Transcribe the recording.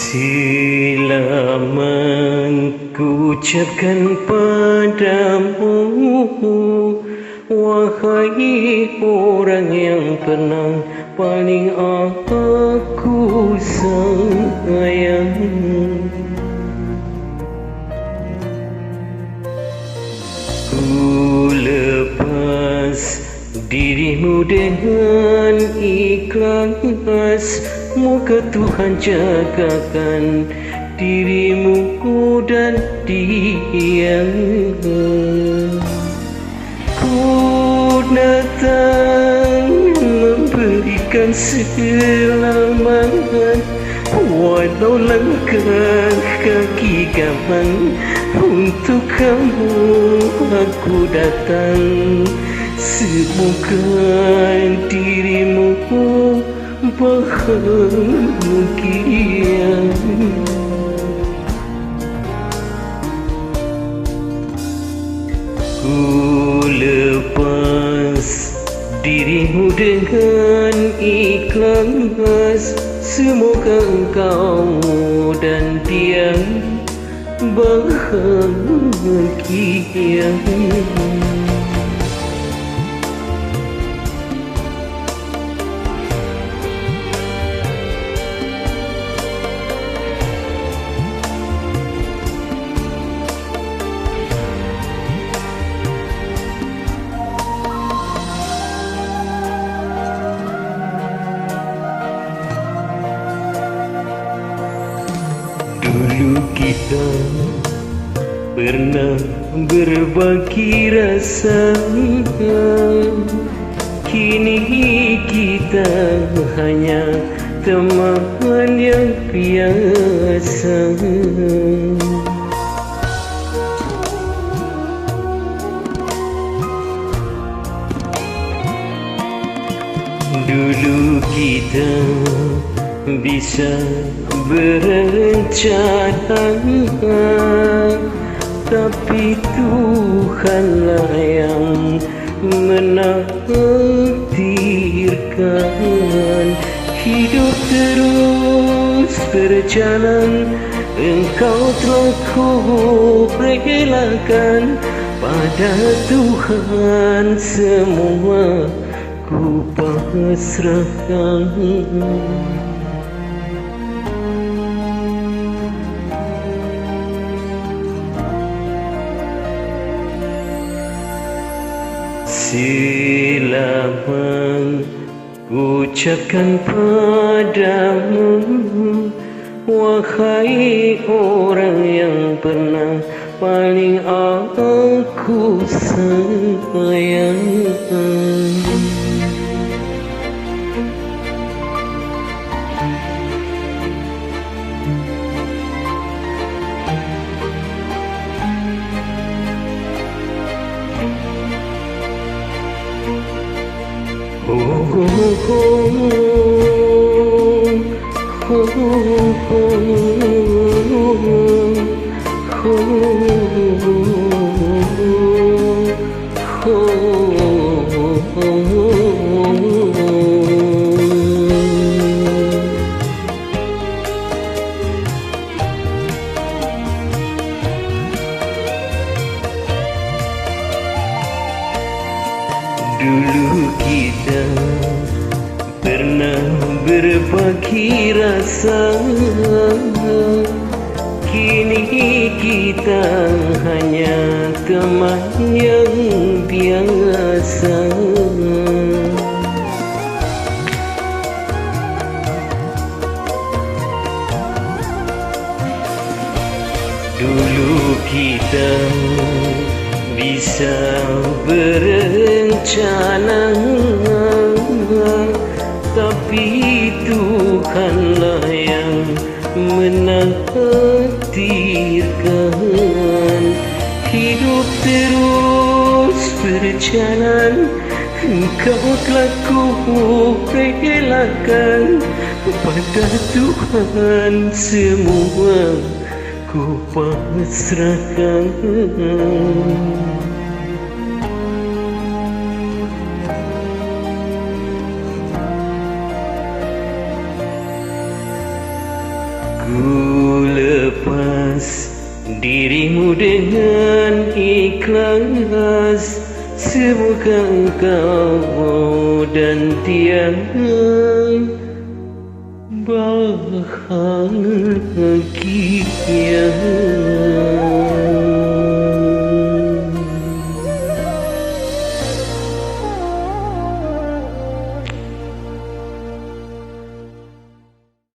Selamat kuucapkan padamu, wahai orang yang pernah paling aku sayang. Ku lepas dirimu dengan ikhlas, moga Tuhan jagakan dirimu dan dia. Ku datang memberikan selamat, walau langkah kaki gampang untuk kamu aku datang. Semoga dirimu bahagia. Ku lepas dirimu dengan ikhlas, semoga engkau dan dia bahagia. Dulu kita pernah berbagi rasa, kini kita hanya teman yang biasa. Dulu kita bisa berencana, tapi Tuhanlah yang menakdirkan. Hidup terus berjalan, engkau telah ku relakan. Pada Tuhan semua ku pasrahkan. Selamat ucapkan padamu, wahai orang yang pernah paling aku sayang. Dulu kita pernah berbagi rasa, kini kita hanya teman yang biasa. Dulu kita bisa berencana, tapi Tuhanlah yang menakdirkan. Hidup terus berjalan, engkau telah ku relakan. Pada Tuhan semua ku pasrahkan. Ku dirimu dengan ikhlas. Semoga engkau dan tiada bahagia.